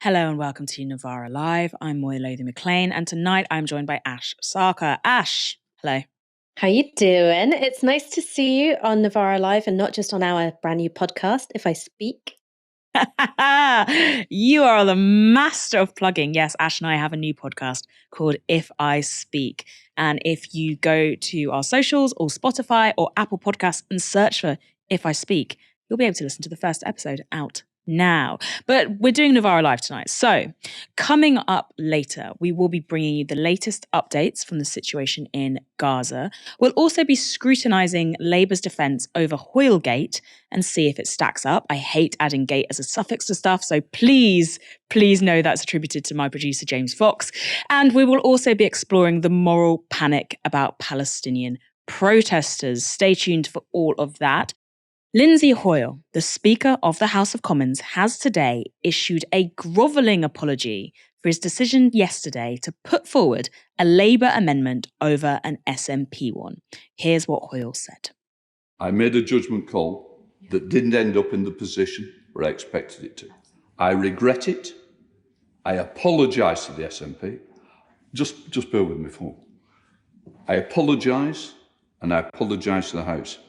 Hello and welcome to Novara Live. I'm Moya Lothian-McLean, and tonight I'm joined by Ash Sarkar. Ash, hello. How you doing? It's nice to see you on Novara Live and not just on our brand new podcast, If I Speak. You are the master of plugging. Yes, Ash and I have a new podcast called If I Speak. And if you go to our socials or Spotify or Apple Podcasts and search for If I Speak, you'll be able to listen to the first episode out now. But we're doing Novara Live tonight. So coming up later, we will be bringing you the latest updates from the situation in Gaza. We'll also be scrutinising Labour's defence over Hoylegate and see if it stacks up. I hate adding gate as a suffix to stuff, so please know that's attributed to my producer, James Fox. And we will also be exploring the moral panic about Palestinian protesters. Stay tuned for all of that. Lindsay Hoyle, the Speaker of the House of Commons, has today issued a grovelling apology for his decision yesterday to put forward a Labour amendment over an SNP one. Here's what Hoyle said. I made a judgment call that didn't end up in the position where I expected it to. I regret it. I apologise to the SNP. Just bear with me for a moment. I apologise, and I apologise to the House.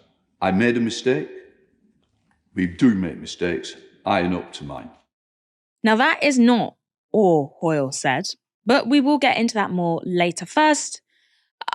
I made a mistake. We do make mistakes. I own up to mine. Now, that is not all Hoyle said, but we will get into that more later. First,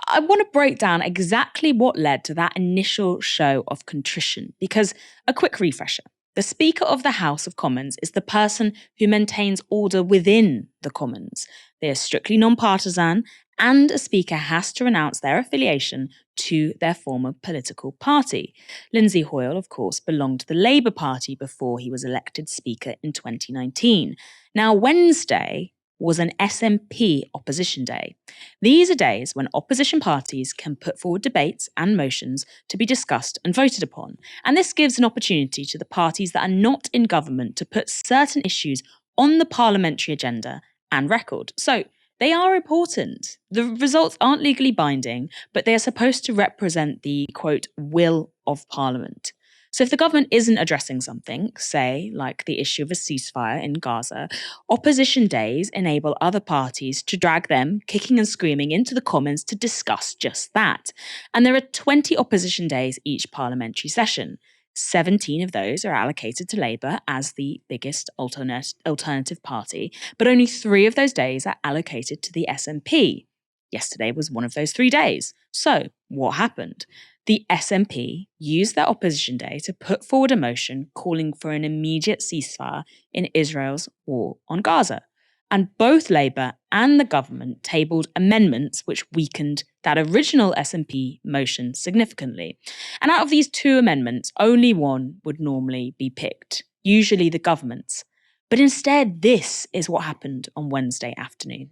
I want to break down exactly what led to that initial show of contrition, because a quick refresher. The Speaker of the House of Commons is the person who maintains order within the Commons. They are strictly non-partisan, and a Speaker has to renounce their affiliation to their former political party. Lindsay Hoyle, of course, belonged to the Labour Party before he was elected Speaker in 2019. Now, Wednesday was an SNP opposition day. These are days when opposition parties can put forward debates and motions to be discussed and voted upon. And this gives an opportunity to the parties that are not in government to put certain issues on the parliamentary agenda and record. So they are important. The results aren't legally binding, but they are supposed to represent the, quote, will of Parliament. So if the government isn't addressing something, say, like the issue of a ceasefire in Gaza, opposition days enable other parties to drag them, kicking and screaming, into the Commons to discuss just that. And there are 20 opposition days each parliamentary session. 17 of those are allocated to Labour as the biggest alternative party, but only 3 of those days are allocated to the SNP. Yesterday was one of those 3 days. So, what happened? The SNP used their opposition day to put forward a motion calling for an immediate ceasefire in Israel's war on Gaza. And both Labour and the government tabled amendments which weakened that original SNP motion significantly. And out of these 2 amendments, only one would normally be picked, usually the government's. But instead, this is what happened on Wednesday afternoon.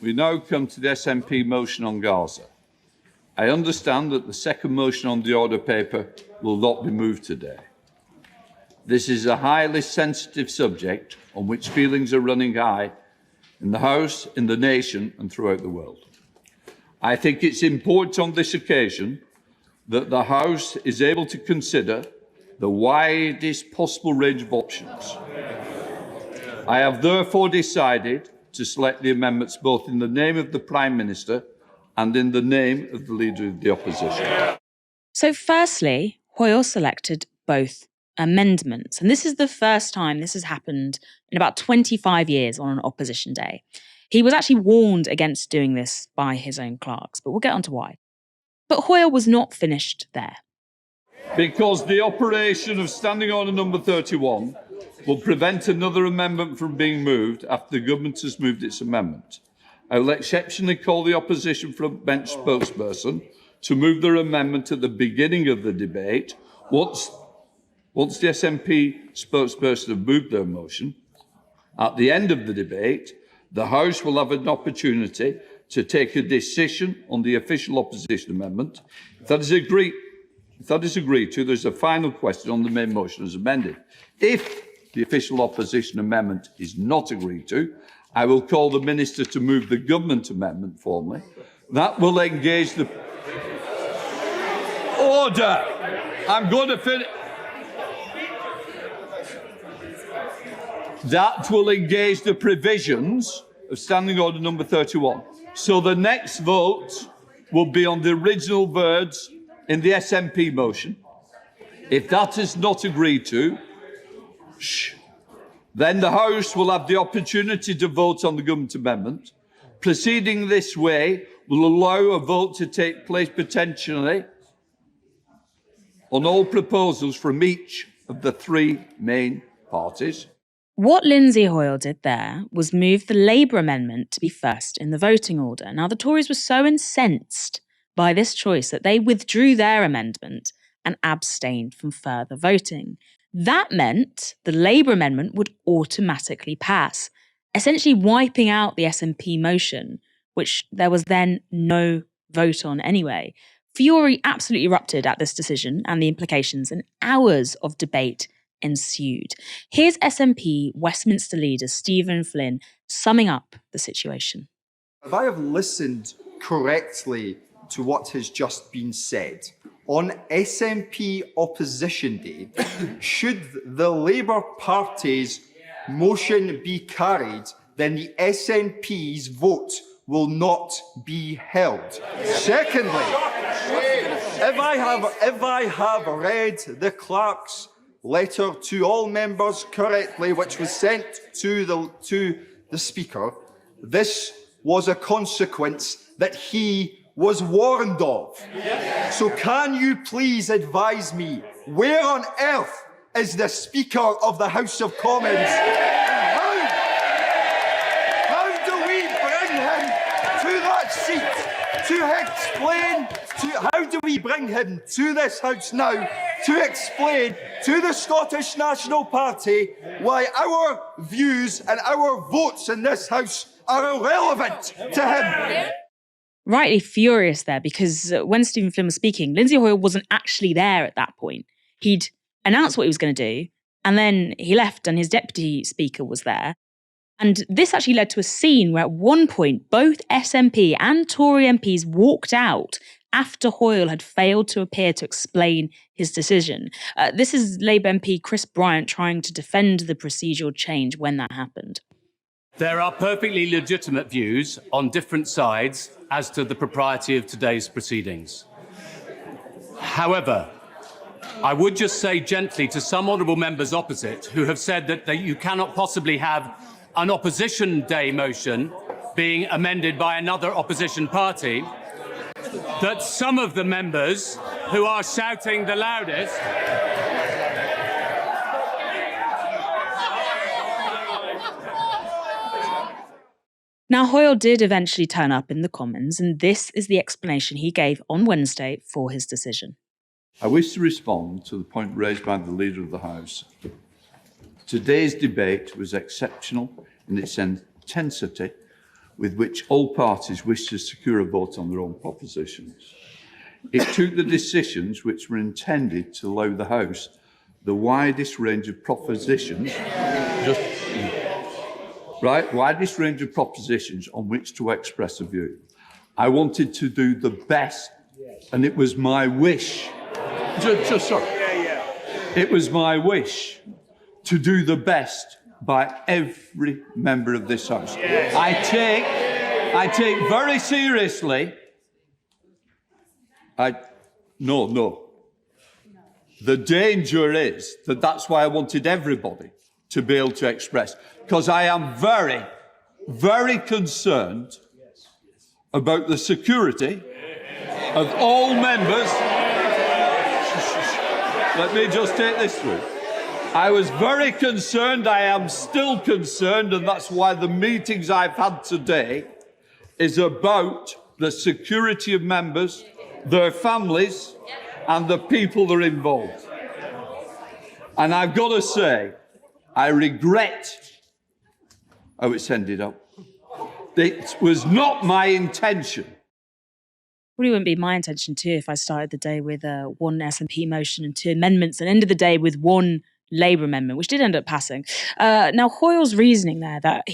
We now come to the SNP motion on Gaza. I understand that the second motion on the order paper will not be moved today. This is a highly sensitive subject on which feelings are running high in the House, in the nation, and throughout the world. I think it's important on this occasion that the House is able to consider the widest possible range of options. I have therefore decided to select the amendments both in the name of the Prime Minister and in the name of the Leader of the Opposition. So firstly, Hoyle selected both amendments. And this is the first time this has happened in about 25 years on an opposition day. He was actually warned against doing this by his own clerks, but we'll get on to why. But Hoyle was not finished there. Because the operation of Standing Order number 31 will prevent another amendment from being moved after the government has moved its amendment. I will exceptionally call the opposition front bench spokesperson to move their amendment at the beginning of the debate. Once the SNP spokesperson have moved their motion, at the end of the debate, the House will have an opportunity to take a decision on the official opposition amendment. If that is agreed to, there's a final question on the main motion as amended. If the official opposition amendment is not agreed to, I will call the Minister to move the government amendment formally. That will engage the... Order! I'm going to finish... that will engage the provisions of Standing Order number 31. So the next vote will be on the original words in the SNP motion. If that is not agreed to, then the House will have the opportunity to vote on the government amendment. Proceeding this way will allow a vote to take place potentially on all proposals from each of the three main parties. What Lindsay Hoyle did there was move the Labour amendment to be first in the voting order. Now, the Tories were so incensed by this choice that they withdrew their amendment and abstained from further voting. That meant the Labour amendment would automatically pass, essentially wiping out the SNP motion, which there was then no vote on anyway. Fury absolutely erupted at this decision and the implications, and hours of debate ensued. Here's SNP Westminster leader Stephen Flynn summing up the situation. If I have listened correctly to what has just been said, on SNP Opposition Day, should the Labour Party's motion be carried, then the SNP's vote will not be held. Secondly, if I have read the clerk's letter to all members correctly, which was sent to the Speaker, this was a consequence that he was warned of. Yes. So can you please advise me, where on earth is the Speaker of the House of Commons? And how do we bring him to that seat to explain, how do we bring him to this House now to explain to the Scottish National Party why our views and our votes in this House are irrelevant to him? Rightly furious there, because when Stephen Flynn was speaking, Lindsay Hoyle wasn't actually there at that point. He'd announced what he was going to do, and then he left and his deputy speaker was there. And this actually led to a scene where at one point, both SNP and Tory MPs walked out after Hoyle had failed to appear to explain his decision. This is Labour MP Chris Bryant trying to defend the procedural change when that happened. There are perfectly legitimate views on different sides as to the propriety of today's proceedings. However, I would just say gently to some honourable members opposite who have said that you cannot possibly have an opposition day motion being amended by another opposition party, that some of the members who are shouting the loudest Now, Hoyle did eventually turn up in the Commons, and this is the explanation he gave on Wednesday for his decision. I wish to respond to the point raised by the Leader of the House. Today's debate was exceptional in its intensity with which all parties wished to secure a vote on their own propositions. It took the decisions which were intended to allow the House the widest range of propositions, widest range of propositions on which to express a view. I wanted to do the best, and it was my wish. It was my wish to do the best by every member of this House. Yes. I take very seriously. No. The danger is that that's why I wanted everybody to be able to express, because I am very, very concerned about the security of all members. Let me just take this through. I was very concerned, I am still concerned, and that's why the meetings I've had today is about the security of members, their families, and the people that are involved. And I've got to say, I regret how it's ended up. It was not my intention. Probably wouldn't be my intention too if I started the day with one SNP motion and 2 amendments and ended the day with 1 Labour amendment, which did end up passing. Now, Hoyle's reasoning there that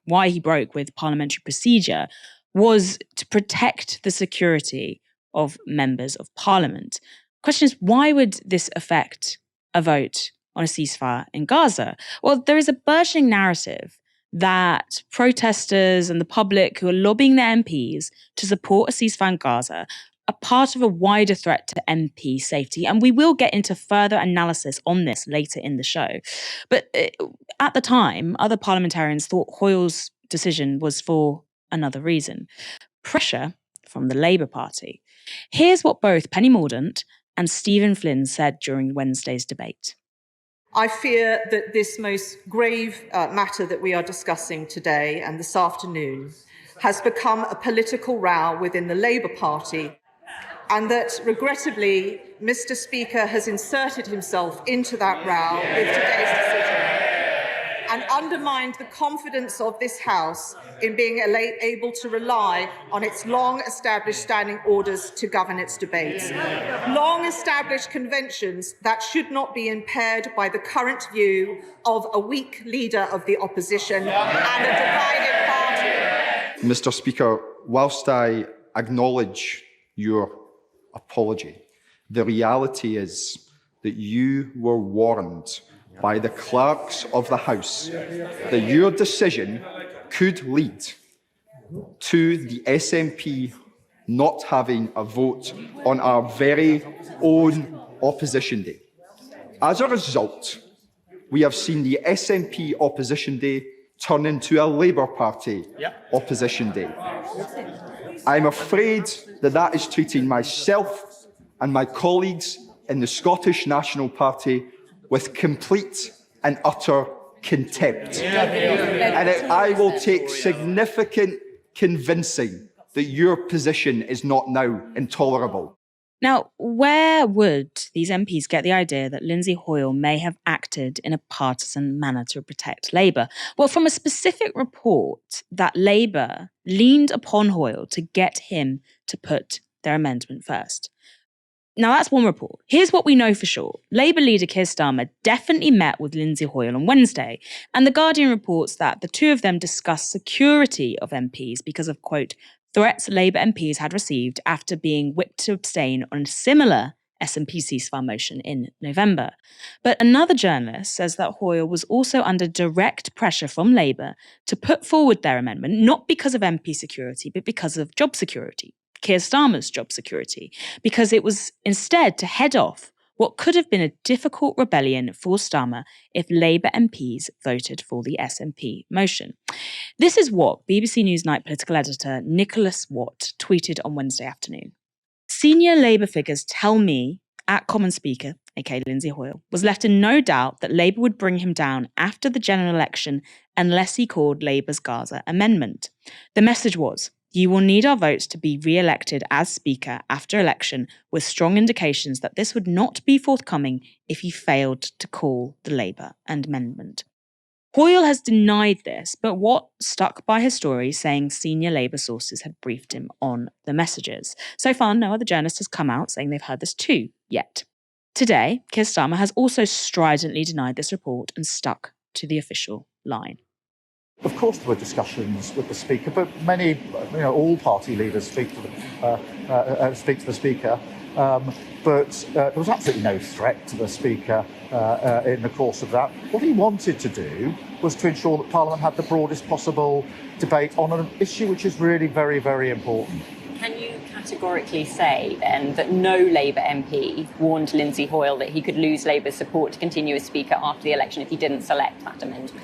why he broke with parliamentary procedure was to protect the security of members of parliament. Question is, why would this affect a vote on a ceasefire in Gaza? Well, there is a burgeoning narrative that protesters and the public who are lobbying their MPs to support a ceasefire in Gaza are part of a wider threat to MP safety. And we will get into further analysis on this later in the show. But at the time, other parliamentarians thought Hoyle's decision was for another reason: pressure from the Labour Party. Here's what both Penny Mordaunt and Stephen Flynn said during Wednesday's debate. I fear that this most grave matter that we are discussing today and this afternoon has become a political row within the Labour Party, and that, regrettably, Mr. Speaker has inserted himself into that row with today's decision and undermined the confidence of this House in being able to rely on its long-established standing orders to govern its debates. Long-established conventions that should not be impaired by the current view of a weak leader of the opposition and a divided party. Mr. Speaker, whilst I acknowledge your apology, the reality is that you were warned by the clerks of the House that your decision could lead to the SNP not having a vote on our very own Opposition Day. As a result, we have seen the SNP Opposition Day turn into a Labour Party Opposition Day. I'm afraid that that is treating myself and my colleagues in the Scottish National Party with complete and utter contempt. And I will take significant convincing that your position is not now intolerable. Now, where would these MPs get the idea that Lindsay Hoyle may have acted in a partisan manner to protect Labour? Well, from a specific report that Labour leaned upon Hoyle to get him to put their amendment first. Now, that's one report. Here's what we know for sure. Labour leader Keir Starmer definitely met with Lindsay Hoyle on Wednesday, and The Guardian reports that the two of them discussed security of MPs because of, quote, threats Labour MPs had received after being whipped to abstain on a similar SNP ceasefire motion in November. But another journalist says that Hoyle was also under direct pressure from Labour to put forward their amendment, not because of MP security, but because of job security. Keir Starmer's job security, because it was instead to head off what could have been a difficult rebellion for Starmer if Labour MPs voted for the SNP motion. This is what BBC Newsnight political editor Nicholas Watt tweeted on Wednesday afternoon. Senior Labour figures tell me at Commons Speaker, aka Lindsay Hoyle, was left in no doubt that Labour would bring him down after the general election unless he called Labour's Gaza amendment. The message was, you will need our votes to be re-elected as Speaker after election, with strong indications that this would not be forthcoming if you failed to call the Labour amendment. Hoyle has denied this, but Watt stuck by his story, saying senior Labour sources had briefed him on the messages. So far, no other journalist has come out saying they've heard this too, yet. Today, Keir Starmer has also stridently denied this report and stuck to the official line. Of course, there were discussions with the Speaker, but many, all party leaders speak to the Speaker. But there was absolutely no threat to the Speaker in the course of that. What he wanted to do was to ensure that Parliament had the broadest possible debate on an issue which is really very, very important. Can you categorically say, then, that no Labour MP warned Lindsay Hoyle that he could lose Labour's support to continue as Speaker after the election if he didn't select that amendment?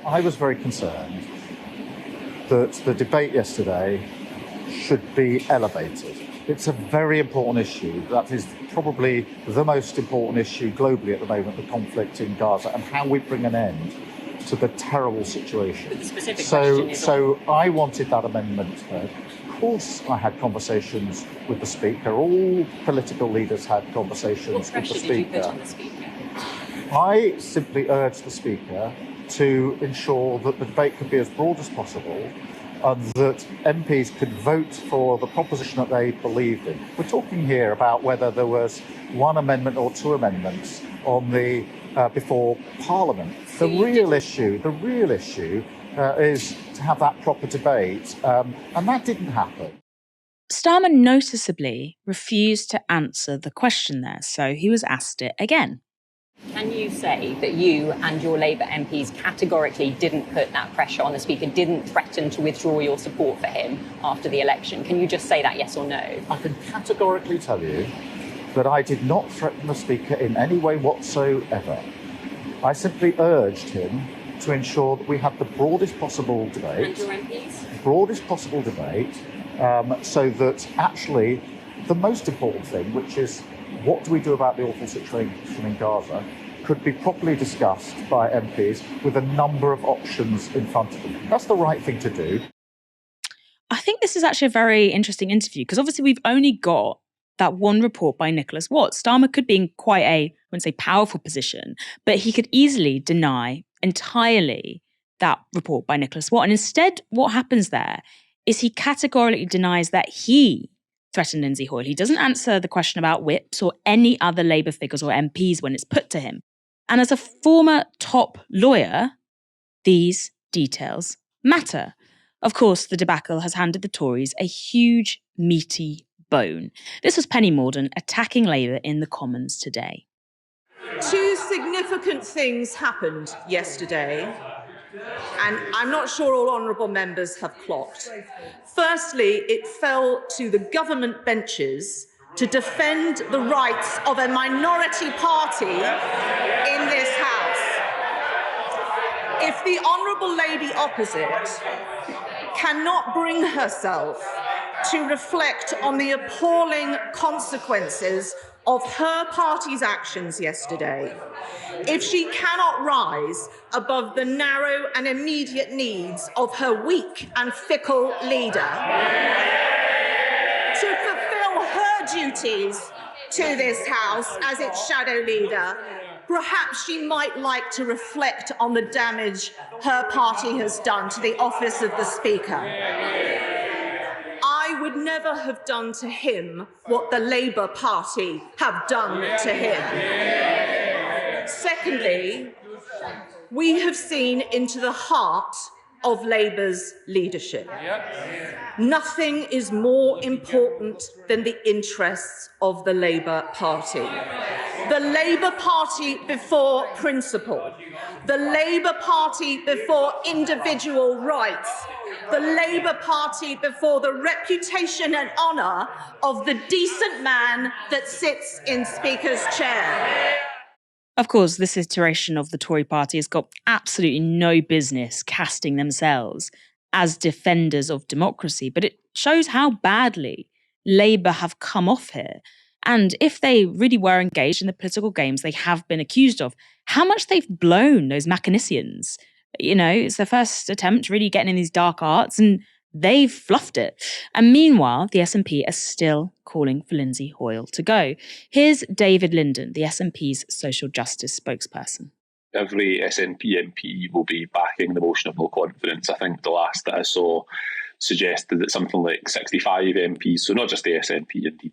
I was very concerned that the debate yesterday should be elevated. It's a very important issue. That is probably the most important issue globally at the moment, the conflict in Gaza, and how we bring an end to the terrible situation. But the specific question is I wanted that amendment heard. Of course, I had conversations with the Speaker. All political leaders had conversations with the Speaker. What pressure did you put on the Speaker? I simply urged the Speaker to ensure that the debate could be as broad as possible and that MPs could vote for the proposition that they believed in. We're talking here about whether there was one amendment or two amendments on the before Parliament. The real issue is to have that proper debate, and that didn't happen. Starmer noticeably refused to answer the question there, so he was asked it again. Can you say that you and your Labour MPs categorically didn't put that pressure on the Speaker, didn't threaten to withdraw your support for him after the election? Can you just say that, yes or no? I can categorically tell you that I did not threaten the Speaker in any way whatsoever. I simply urged him to ensure that we had the broadest possible debate. And your MPs? Broadest possible debate, so that actually the most important thing, which is what do we do about the awful situation in Gaza, could be properly discussed by MPs with a number of options in front of them. That's the right thing to do. I think this is actually a very interesting interview because obviously we've only got that one report by Nicholas Watts. Starmer could be in quite a, I wouldn't say powerful position, but he could easily deny entirely that report by Nicholas Watts. And instead, what happens there is he categorically denies that he threatened Lindsay Hoyle. He doesn't answer the question about whips or any other Labour figures or MPs when it's put to him. And as a former top lawyer, these details matter. Of course, the debacle has handed the Tories a huge, meaty bone. This was Penny Mordaunt attacking Labour in the Commons today. Two significant things happened yesterday, and I'm not sure all honourable members have clocked. Firstly, it fell to the government benches to defend the rights of a minority party in this House. If the honourable lady opposite cannot bring herself to reflect on the appalling consequences of her party's actions yesterday, if she cannot rise above the narrow and immediate needs of her weak and fickle leader, to fulfil her duties to this House as its shadow leader, perhaps she might like to reflect on the damage her party has done to the office of the Speaker. I would never have done to him what the Labour Party have done to him. Secondly, we have seen into the heart of Labour's leadership. Nothing is more important than the interests of the Labour Party. The Labour Party before principle. The Labour Party before individual rights. The Labour Party before the reputation and honour of the decent man that sits in Speaker's chair. Of course, this iteration of the Tory party has got absolutely no business casting themselves as defenders of democracy, but it shows how badly Labour have come off here. And if they really were engaged in the political games they have been accused of, how much they've blown those mechanicians. You know, it's their first attempt really getting in these dark arts and they've fluffed it. And meanwhile, the SNP are still calling for Lindsay Hoyle to go. Here's David Linden, the SNP's social justice spokesperson. Every SNP MP will be backing the motion of no confidence. I think the last that I saw suggested that something like 65 MPs, so not just the SNP, indeed,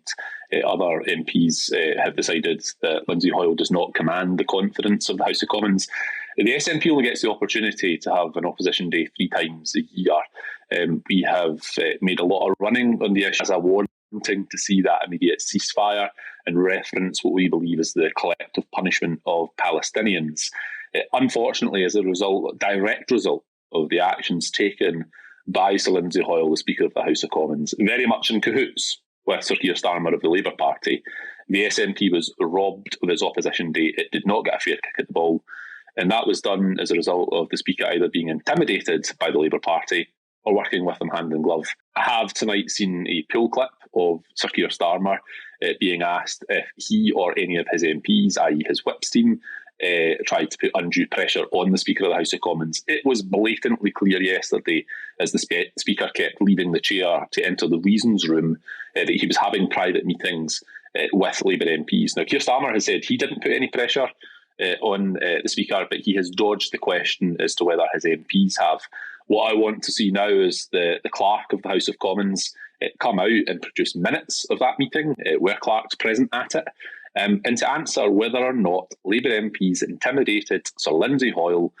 other MPs have decided that Lindsay Hoyle does not command the confidence of the House of Commons. The SNP only gets the opportunity to have an opposition day 3 times a year. We have made a lot of running on the issue as a wanting to see that immediate ceasefire and reference what we believe is the collective punishment of Palestinians. Unfortunately, as a result, direct result of the actions taken by Sir Lindsay Hoyle, the Speaker of the House of Commons, very much in cahoots with Sir Keir Starmer of the Labour Party, the SNP was robbed of its opposition day. It did not get a fair kick at the ball. And that was done as a result of the Speaker either being intimidated by the Labour Party or working with them hand in glove. I have tonight seen a pull clip of Sir Keir Starmer being asked if he or any of his MPs, i.e. his whips team, tried to put undue pressure on the Speaker of the House of Commons. It was blatantly clear yesterday, as the Speaker kept leaving the chair to enter the reasons room, that he was having private meetings with Labour MPs. Now, Keir Starmer has said he didn't put any pressure on the Speaker, but he has dodged the question as to whether his MPs have. What I want to see now is the clerk of the House of Commons come out and produce minutes of that meeting, where clerks present at it, and to answer whether or not Labour MPs intimidated Sir Lindsay Hoyle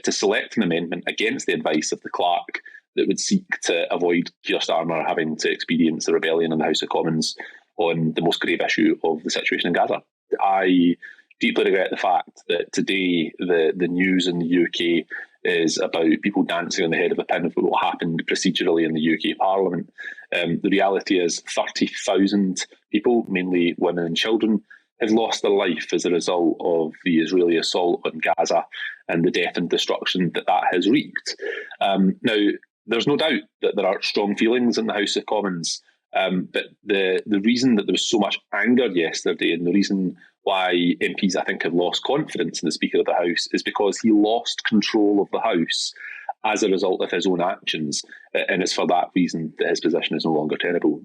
to select an amendment against the advice of the clerk that would seek to avoid Keir Starmer having to experience a rebellion in the House of Commons on the most grave issue of the situation in Gaza. I deeply regret the fact that today the news in the UK is about people dancing on the head of a pin of what happened procedurally in the UK Parliament. The reality is 30,000 people, mainly women and children, have lost their life as a result of the Israeli assault on Gaza and the death and destruction that has wreaked. Now, there's no doubt that there are strong feelings in the House of Commons, but the reason that there was so much anger yesterday, and the reason why MPs, I think, have lost confidence in the Speaker of the House, is because he lost control of the House as a result of his own actions, and it's for that reason that his position is no longer tenable.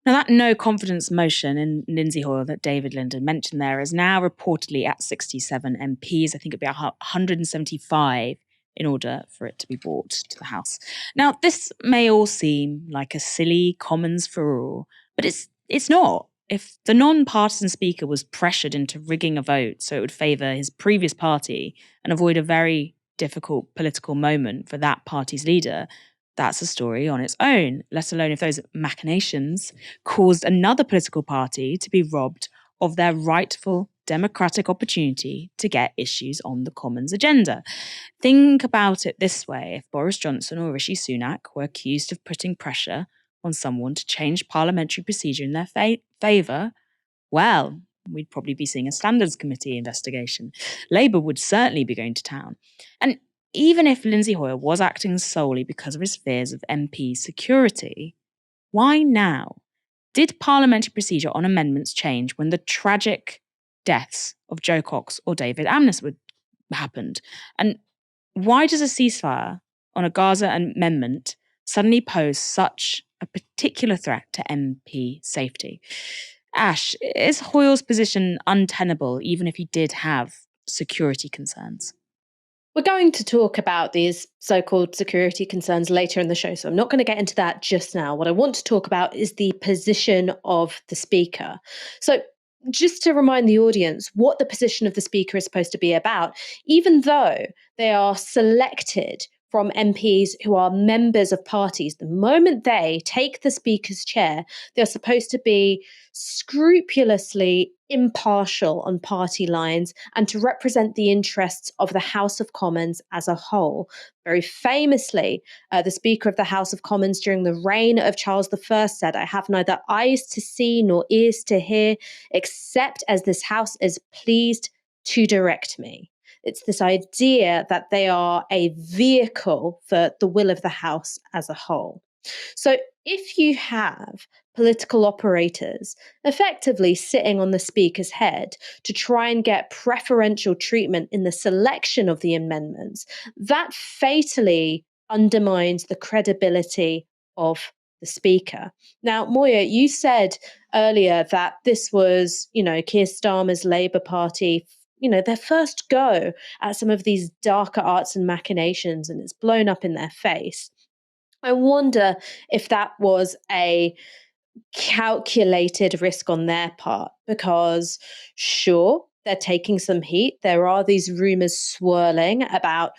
Now, that no confidence motion in Lindsay Hoyle that David Linden mentioned there is now reportedly at 67 MPs. I think it'd be 175 in order for it to be brought to the House. Now, this may all seem like a silly Commons furore, but it's not. If the non-partisan Speaker was pressured into rigging a vote so it would favour his previous party and avoid a very difficult political moment for that party's leader, that's a story on its own, let alone if those machinations caused another political party to be robbed of their rightful democratic opportunity to get issues on the Commons agenda. Think about it this way: if Boris Johnson or Rishi Sunak were accused of putting pressure on someone to change parliamentary procedure in their favour, well, we'd probably be seeing a Standards Committee investigation. Labour would certainly be going to town. And even if Lindsay Hoyle was acting solely because of his fears of MP security, why now? Did parliamentary procedure on amendments change when the tragic deaths of Joe Cox or David Amneswood happened? And why does a ceasefire on a Gaza amendment suddenly pose such a particular threat to MP safety? Ash, is Hoyle's position untenable even if he did have security concerns? We're going to talk about these so-called security concerns later in the show, so I'm not going to get into that just now. What I want to talk about is the position of the Speaker. So just to remind the audience what the position of the Speaker is supposed to be about, even though they are selected from MPs who are members of parties, the moment they take the Speaker's chair, they're supposed to be scrupulously impartial on party lines and to represent the interests of the House of Commons as a whole. Very famously, the Speaker of the House of Commons during the reign of Charles I said, "I have neither eyes to see nor ears to hear, except as this House is pleased to direct me." It's this idea that they are a vehicle for the will of the House as a whole. So if you have political operators effectively sitting on the Speaker's head to try and get preferential treatment in the selection of the amendments, that fatally undermines the credibility of the Speaker. Now, Moya, you said earlier that this was, Keir Starmer's Labour Party, their first go at some of these darker arts and machinations, and it's blown up in their face. I wonder if that was a calculated risk on their part, because sure, they're taking some heat. There are these rumours swirling about,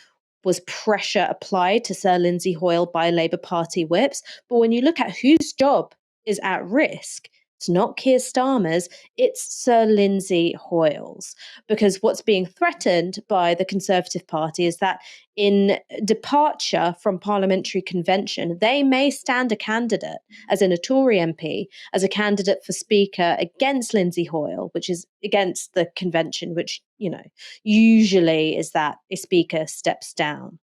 was pressure applied to Sir Lindsay Hoyle by Labour Party whips? But when you look at whose job is at risk, it's not Keir Starmer's, it's Sir Lindsay Hoyle's. Because what's being threatened by the Conservative Party is that in departure from parliamentary convention, they may stand a candidate, as in a Tory MP, as a candidate for Speaker against Lindsay Hoyle, which is against the convention, which, usually is that a Speaker steps down.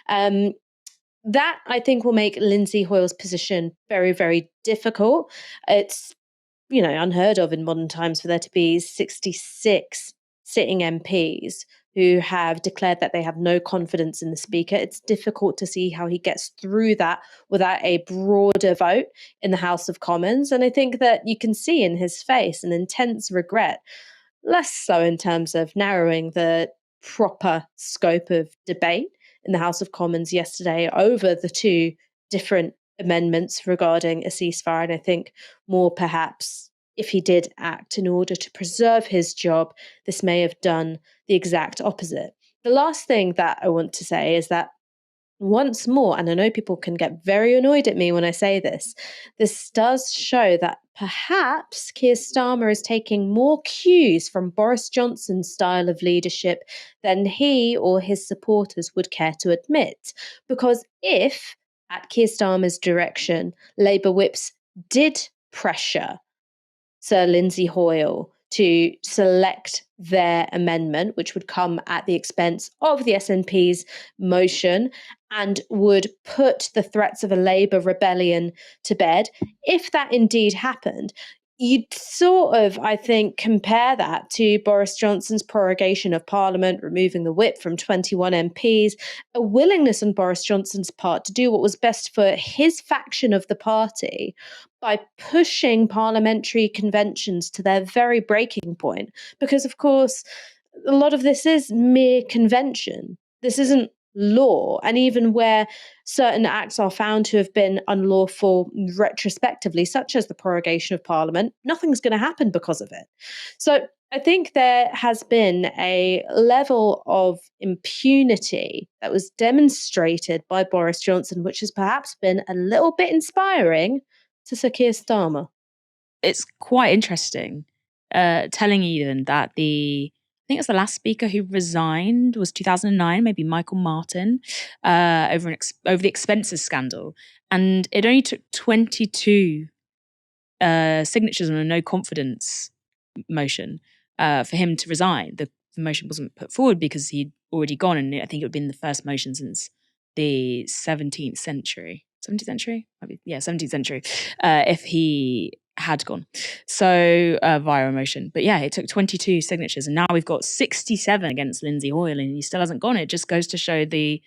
That, I think, will make Lindsay Hoyle's position very, very difficult. It's unheard of in modern times for there to be 66 sitting MPs who have declared that they have no confidence in the Speaker. It's difficult to see how he gets through that without a broader vote in the House of Commons. And I think that you can see in his face an intense regret, less so in terms of narrowing the proper scope of debate in the House of Commons yesterday over the two different amendments regarding a ceasefire. And I think more perhaps if he did act in order to preserve his job, this may have done the exact opposite. The last thing that I want to say is that once more, and I know people can get very annoyed at me when I say this does show that perhaps Keir Starmer is taking more cues from Boris Johnson's style of leadership than he or his supporters would care to admit. Because if, at Keir Starmer's direction, Labour whips did pressure Sir Lindsay Hoyle to select their amendment, which would come at the expense of the SNP's motion and would put the threats of a Labour rebellion to bed. If that indeed happened, you'd sort of, I think, compare that to Boris Johnson's prorogation of Parliament, removing the whip from 21 MPs, a willingness on Boris Johnson's part to do what was best for his faction of the party by pushing parliamentary conventions to their very breaking point. Because, of course, a lot of this is mere convention. This isn't law. And even where certain acts are found to have been unlawful retrospectively, such as the prorogation of Parliament, nothing's going to happen because of it. So I think there has been a level of impunity that was demonstrated by Boris Johnson, which has perhaps been a little bit inspiring to Sir Keir Starmer. It's quite interesting, telling Eden that I think it's the last speaker who resigned was 2009, maybe Michael Martin, over the expenses scandal. And it only took 22 signatures on a no confidence motion for him to resign. The motion wasn't put forward because he'd already gone, and I think it would have been the first motion since the 17th century. 17th century? Yeah, 17th century. If he had gone. So via a motion. But yeah, it took 22 signatures, and now we've got 67 against Lindsay Hoyle, and he still hasn't gone. It just goes to show I don't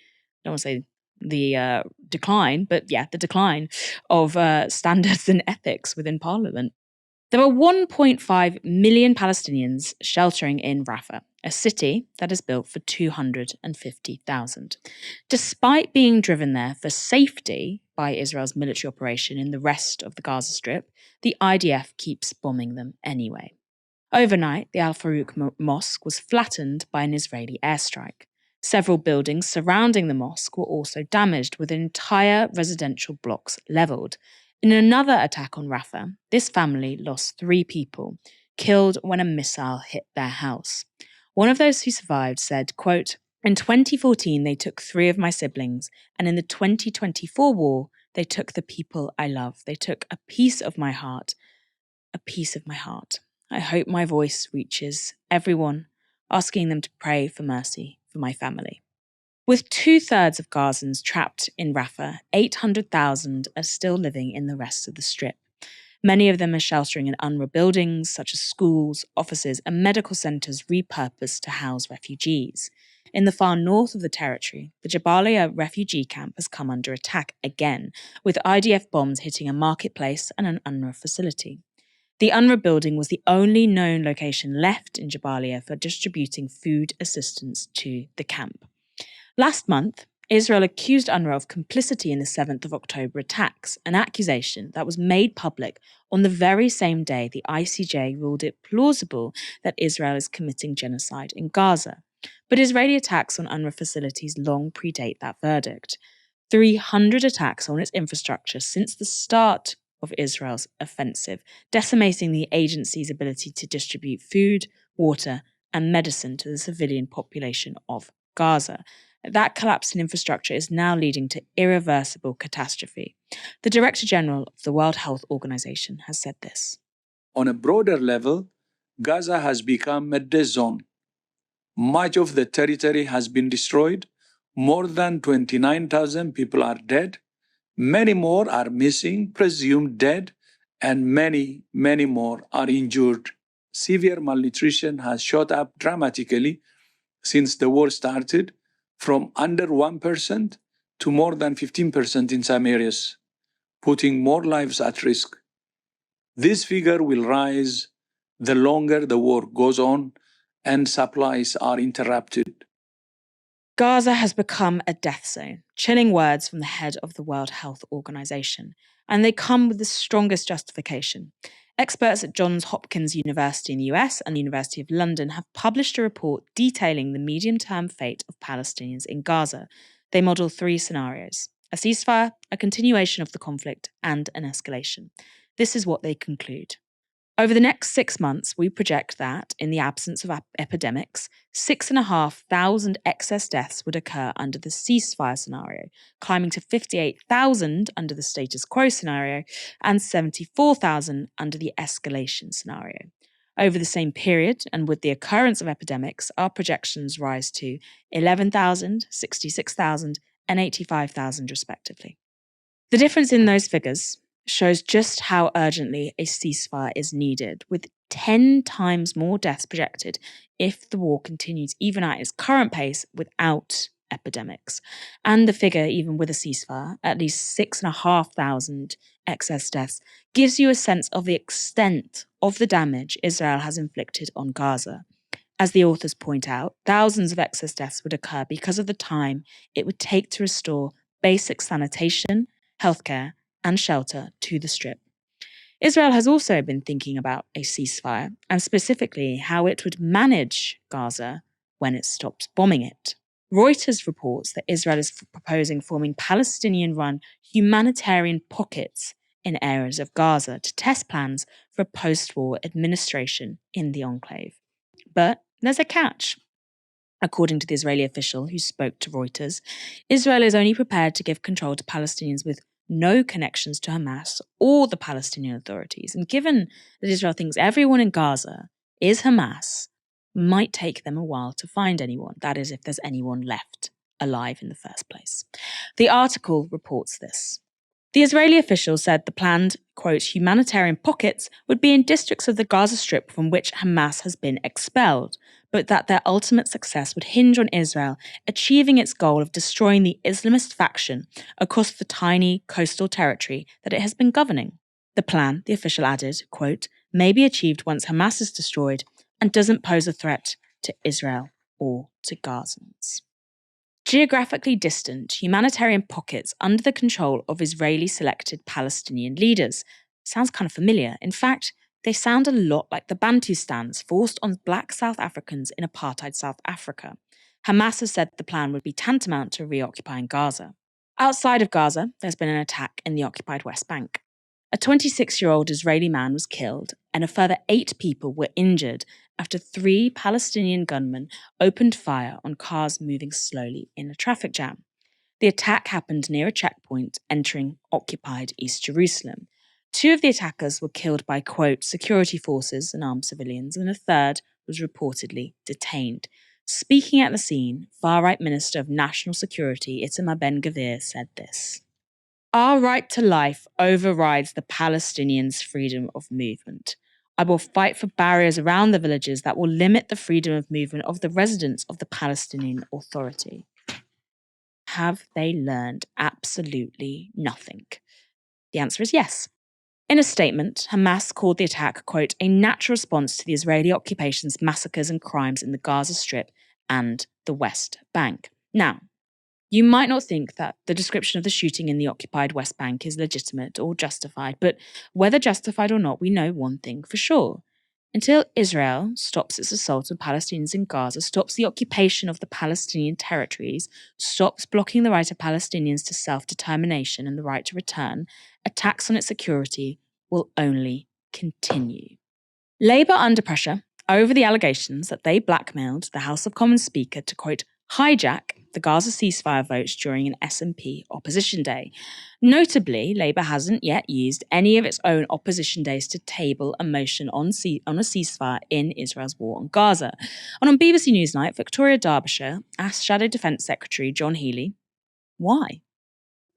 want to say the decline, but yeah, the decline of standards and ethics within Parliament. There are 1.5 million Palestinians sheltering in Rafah, a city that is built for 250,000. Despite being driven there for safety by Israel's military operation in the rest of the Gaza Strip, the IDF keeps bombing them anyway. Overnight, the Al Farouk Mosque was flattened by an Israeli airstrike. Several buildings surrounding the mosque were also damaged, with entire residential blocks levelled. In another attack on Rafah, this family lost 3 people, killed when a missile hit their house. One of those who survived said, quote, "In 2014, they took 3 of my siblings, and in the 2024 war, they took the people I love. They took a piece of my heart, a piece of my heart. I hope my voice reaches everyone, asking them to pray for mercy for my family." With 2/3 of Gazans trapped in Rafah, 800,000 are still living in the rest of the Strip. Many of them are sheltering in UNRWA buildings, such as schools, offices, and medical centres repurposed to house refugees. In the far north of the territory, the Jabalia refugee camp has come under attack again, with IDF bombs hitting a marketplace and an UNRWA facility. The UNRWA building was the only known location left in Jabalia for distributing food assistance to the camp. Last month, Israel accused UNRWA of complicity in the 7th of October attacks, an accusation that was made public on the very same day the ICJ ruled it plausible that Israel is committing genocide in Gaza. But Israeli attacks on UNRWA facilities long predate that verdict. 300 attacks on its infrastructure since the start of Israel's offensive, decimating the agency's ability to distribute food, water, and medicine to the civilian population of Gaza. That collapse in infrastructure is now leading to irreversible catastrophe. The Director General of the World Health Organization has said this. On a broader level, Gaza has become a death zone. Much of the territory has been destroyed. More than 29,000 people are dead. Many more are missing, presumed dead, and many, many more are injured. Severe malnutrition has shot up dramatically since the war started, from under 1% to more than 15% in some areas, putting more lives at risk. This figure will rise the longer the war goes on and supplies are interrupted. Gaza has become a death zone, chilling words from the head of the World Health Organization, and they come with the strongest justification. Experts at Johns Hopkins University in the US and the University of London have published a report detailing the medium-term fate of Palestinians in Gaza, They model 3 scenarios: a ceasefire, a continuation of the conflict, and an escalation. This is what they conclude. Over the next 6 months, we project that, in the absence of epidemics, 6,500 excess deaths would occur under the ceasefire scenario, climbing to 58,000 under the status quo scenario and 74,000 under the escalation scenario. Over the same period, and with the occurrence of epidemics, our projections rise to 11,000, 66,000, and 85,000 respectively. The difference in those figures shows just how urgently a ceasefire is needed, with 10 times more deaths projected if the war continues even at its current pace without epidemics. And the figure, even with a ceasefire, at least 6,500 excess deaths, gives you a sense of the extent of the damage Israel has inflicted on Gaza. As the authors point out, thousands of excess deaths would occur because of the time it would take to restore basic sanitation, healthcare, and shelter to the Strip. Israel has also been thinking about a ceasefire, and specifically how it would manage Gaza when it stops bombing it. Reuters reports that Israel is proposing forming Palestinian-run humanitarian pockets in areas of Gaza to test plans for a post-war administration in the enclave. But there's a catch. According to the Israeli official who spoke to Reuters, Israel is only prepared to give control to Palestinians with no connections to Hamas or the Palestinian authorities. And given that Israel thinks everyone in Gaza is Hamas, might take them a while to find anyone. That is, if there's anyone left alive in the first place. The article reports this. The Israeli official said the planned, quote, humanitarian pockets would be in districts of the Gaza Strip from which Hamas has been expelled, but that their ultimate success would hinge on Israel achieving its goal of destroying the Islamist faction across the tiny coastal territory that it has been governing. The plan, the official added, quote, may be achieved once Hamas is destroyed and doesn't pose a threat to Israel or to Gazans. Geographically distant humanitarian pockets under the control of Israeli-selected Palestinian leaders. Sounds kind of familiar. In fact, they sound a lot like the Bantustans forced on black South Africans in apartheid South Africa. Hamas has said the plan would be tantamount to reoccupying Gaza. Outside of Gaza, there's been an attack in the occupied West Bank. A 26-year-old Israeli man was killed, and a further 8 people were injured after 3 Palestinian gunmen opened fire on cars moving slowly in a traffic jam. The attack happened near a checkpoint entering occupied East Jerusalem. 2 of the attackers were killed by, quote, security forces and armed civilians, and a third was reportedly detained. Speaking at the scene, far-right Minister of National Security Itamar Ben-Gvir said this. Our right to life overrides the Palestinians' freedom of movement. I will fight for barriers around the villages that will limit the freedom of movement of the residents of the Palestinian Authority. Have they learned absolutely nothing? The answer is yes. In a statement, Hamas called the attack, quote, a natural response to the Israeli occupation's massacres and crimes in the Gaza Strip and the West Bank. Now, you might not think that the description of the shooting in the occupied West Bank is legitimate or justified, but whether justified or not, we know one thing for sure. Until Israel stops its assault on Palestinians in Gaza, stops the occupation of the Palestinian territories, stops blocking the right of Palestinians to self-determination and the right to return, attacks on its security will only continue. Labour are under pressure over the allegations that they blackmailed the House of Commons Speaker to, quote, hijack the Gaza ceasefire vote during an SNP opposition day. Notably, Labour hasn't yet used any of its own opposition days to table a motion on a ceasefire in Israel's war on Gaza. And on BBC Newsnight, Victoria Derbyshire asked Shadow Defence Secretary John Healey, why?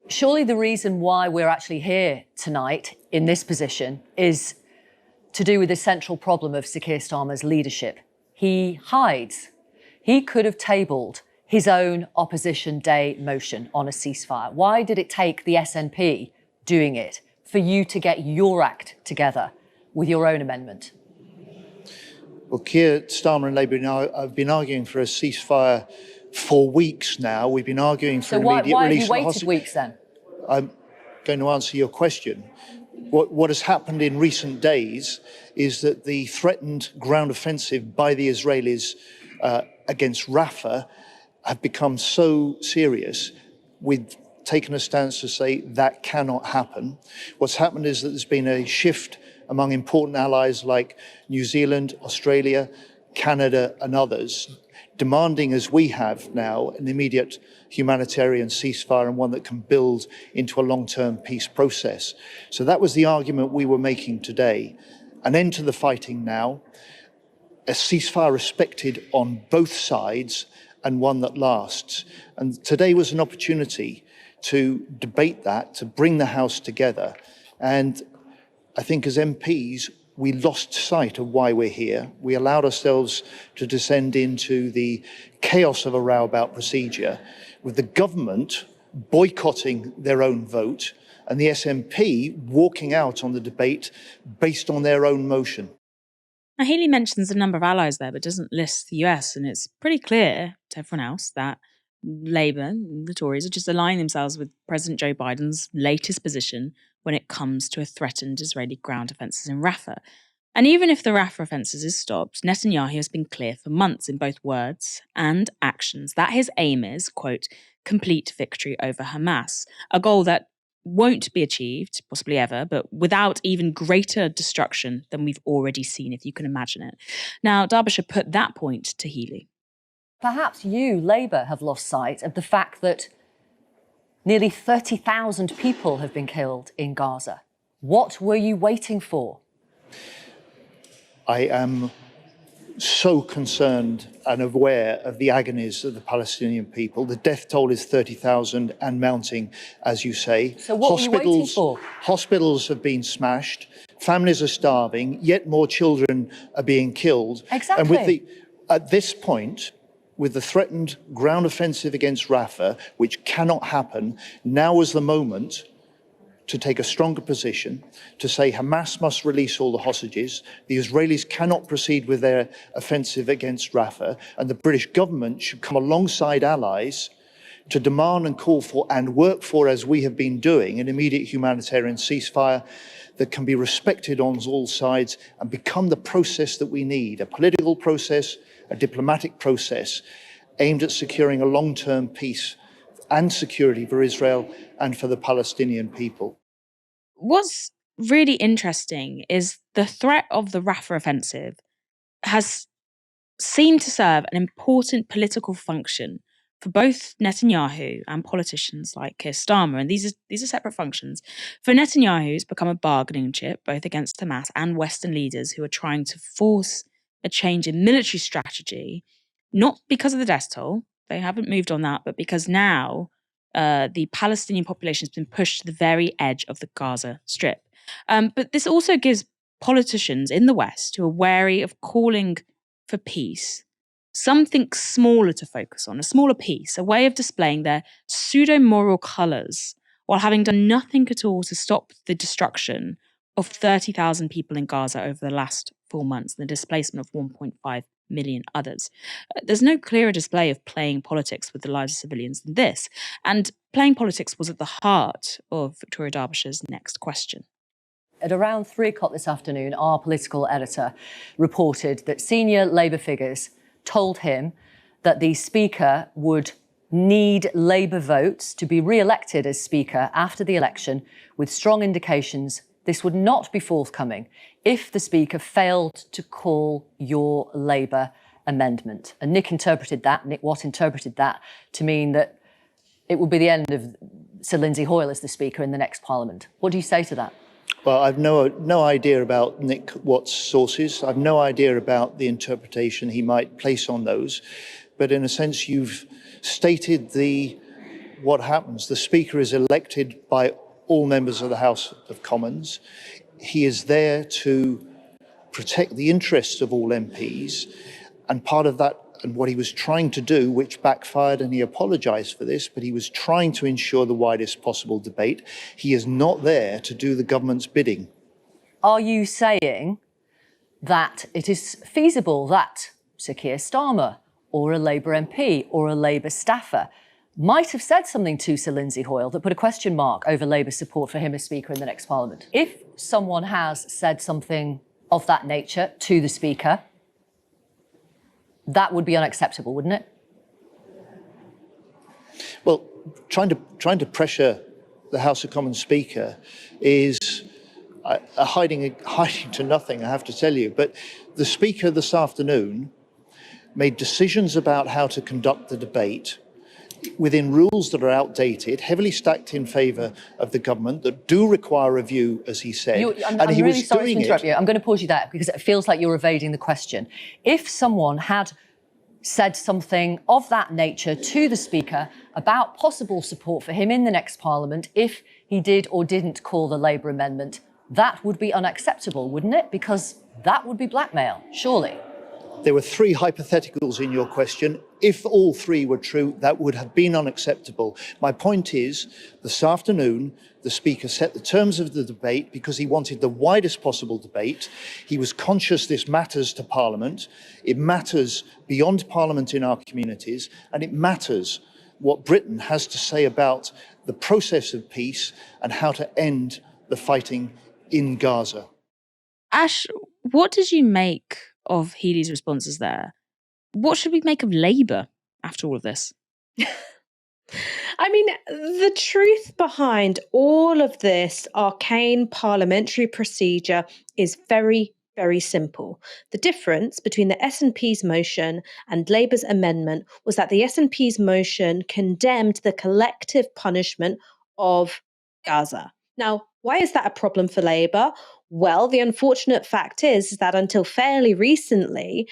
Surely the reason why we're actually here tonight in this position is to do with the central problem of Sir Keir Starmer's leadership. He hides. He could have tabled his own opposition day motion on a ceasefire. Why did it take the SNP doing it for you to get your act together with your own amendment? Well, Keir Starmer and Labour have been arguing for a ceasefire for weeks now. We've been arguing for immediate why release have you waited weeks then? I'm going to answer your question. What has happened in recent days is that the threatened ground offensive by the Israelis against Rafah have become so serious, we've taken a stance to say that cannot happen. What's happened is that there's been a shift among important allies like New Zealand, Australia, Canada and others, demanding, as we have now, an immediate humanitarian ceasefire and one that can build into a long-term peace process. So that was the argument we were making today. An end to the fighting now, a ceasefire respected on both sides, and one that lasts. And today was an opportunity to debate that, to bring the House together. And I think as MPs, we lost sight of why we're here. We allowed ourselves to descend into the chaos of a row-about procedure, with the government boycotting their own vote and the SNP walking out on the debate based on their own motion. Now, Healy mentions a number of allies there, but doesn't list the US, and it's pretty clear to everyone else that Labour, the Tories, are just aligning themselves with President Joe Biden's latest position when it comes to a threatened Israeli ground offences in Rafah. And even if the Rafah offences is stopped, Netanyahu has been clear for months in both words and actions that his aim is, quote, complete victory over Hamas, a goal that won't be achieved, possibly ever, but without even greater destruction than we've already seen, if you can imagine it. Now, Derbyshire put that point to Healy. Perhaps you, Labour, have lost sight of the fact that nearly 30,000 people have been killed in Gaza. What were you waiting for? I am so concerned and aware of the agonies of the Palestinian people. The death toll is 30,000 and mounting, as you say. So what were you waiting for? Hospitals have been smashed, families are starving, yet more children are being killed. Exactly. And at this point, with the threatened ground offensive against Rafah, which cannot happen, now is the moment to take a stronger position, to say Hamas must release all the hostages, the Israelis cannot proceed with their offensive against Rafah, and the British government should come alongside allies to demand and call for and work for, as we have been doing, an immediate humanitarian ceasefire that can be respected on all sides and become the process that we need, a political process, a diplomatic process aimed at securing a long-term peace and security for Israel and for the Palestinian people. What's really interesting is the threat of the Rafah offensive has seemed to serve an important political function for both Netanyahu and politicians like Keir Starmer, and these are separate functions. For Netanyahu, it's become a bargaining chip, both against Hamas and Western leaders who are trying to force a change in military strategy, not because of the death toll, they haven't moved on that, but because now the Palestinian population has been pushed to the very edge of the Gaza Strip. But this also gives politicians in the West who are wary of calling for peace something smaller to focus on, a smaller piece, a way of displaying their pseudo-moral colours while having done nothing at all to stop the destruction of 30,000 people in Gaza over the last 4 months and the displacement of 1.5 million others. There's no clearer display of playing politics with the lives of civilians than this. And playing politics was at the heart of Victoria Derbyshire's next question. At around 3 o'clock this afternoon, our political editor reported that senior Labour figures told him that the Speaker would need Labour votes to be re-elected as Speaker after the election, with strong indications this would not be forthcoming if the Speaker failed to call your Labour amendment. And Nick Watt interpreted that to mean that it would be the end of Sir Lindsay Hoyle as the Speaker in the next Parliament. What do you say to that? Well, I've no idea about Nick Watt's sources. I've no idea about the interpretation he might place on those. But in a sense, you've stated what happens. The Speaker is elected by all members of the House of Commons. He is there to protect the interests of all MPs. And part of that, and what he was trying to do, which backfired, and he apologised for this, but he was trying to ensure the widest possible debate. He is not there to do the government's bidding. Are you saying that it is feasible that Sir Keir Starmer or a Labour MP or a Labour staffer might have said something to Sir Lindsay Hoyle that put a question mark over Labour support for him as Speaker in the next Parliament? If someone has said something of that nature to the Speaker, that would be unacceptable, wouldn't it? Well, trying to pressure the House of Commons Speaker is hiding to nothing, I have to tell you. But the Speaker this afternoon made decisions about how to conduct the debate within rules that are outdated, heavily stacked in favour of the government, that do require review, as he said. I'm really sorry to interrupt you. I'm going to pause you there because it feels like you're evading the question. If someone had said something of that nature to the Speaker about possible support for him in the next Parliament, if he did or didn't call the Labour amendment, that would be unacceptable, wouldn't it? Because that would be blackmail, surely. There were three hypotheticals in your question. If all three were true, that would have been unacceptable. My point is, this afternoon, the Speaker set the terms of the debate because he wanted the widest possible debate. He was conscious this matters to Parliament. It matters beyond Parliament in our communities, and it matters what Britain has to say about the process of peace and how to end the fighting in Gaza. Ash, what did you make of Healy's responses there? What should we make of Labour after all of this? I mean, the truth behind all of this arcane parliamentary procedure is very, very simple. The difference between the SNP's motion and Labour's amendment was that the SNP's motion condemned the collective punishment of Gaza. Now, why is that a problem for Labour? Well, the unfortunate fact is that until fairly recently,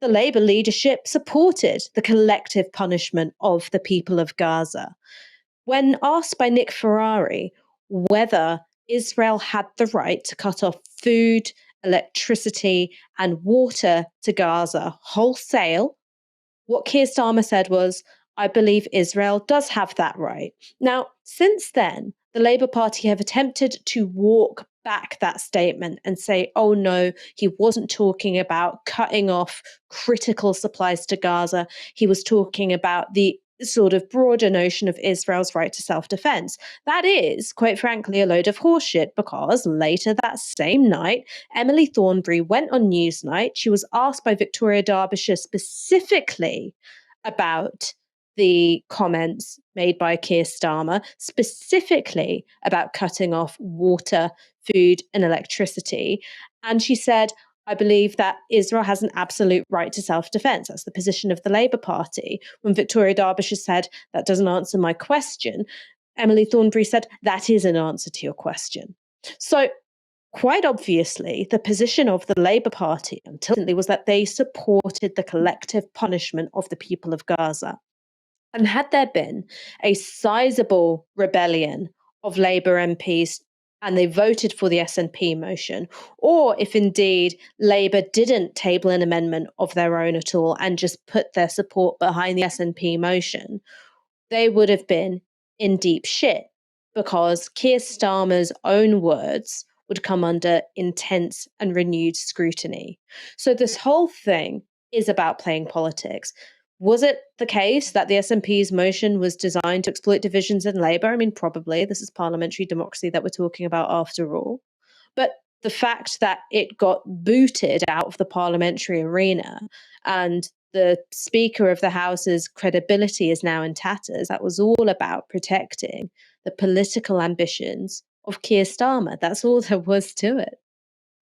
the Labour leadership supported the collective punishment of the people of Gaza. When asked by Nick Ferrari whether Israel had the right to cut off food, electricity, and water to Gaza wholesale, what Keir Starmer said was, I believe Israel does have that right. Now, since then, the Labour Party have attempted to walk back that statement and say, oh no, he wasn't talking about cutting off critical supplies to Gaza. He was talking about the sort of broader notion of Israel's right to self-defense. That is, quite frankly, a load of horseshit because later that same night, Emily Thornberry went on Newsnight. She was asked by Victoria Derbyshire specifically about the comments made by Keir Starmer, specifically about cutting off water, food, and electricity. And she said, I believe that Israel has an absolute right to self-defense. That's the position of the Labour Party. When Victoria Derbyshire said, that doesn't answer my question, Emily Thornberry said, that is an answer to your question. So quite obviously, the position of the Labour Party until recently was that they supported the collective punishment of the people of Gaza. And had there been a sizable rebellion of Labour MPs and they voted for the SNP motion, or if indeed Labour didn't table an amendment of their own at all and just put their support behind the SNP motion, they would have been in deep shit because Keir Starmer's own words would come under intense and renewed scrutiny. So this whole thing is about playing politics. Was it the case that the SNP's motion was designed to exploit divisions in Labour? I mean, probably. This is parliamentary democracy that we're talking about after all. But the fact that it got booted out of the parliamentary arena and the Speaker of the House's credibility is now in tatters, that was all about protecting the political ambitions of Keir Starmer. That's all there was to it.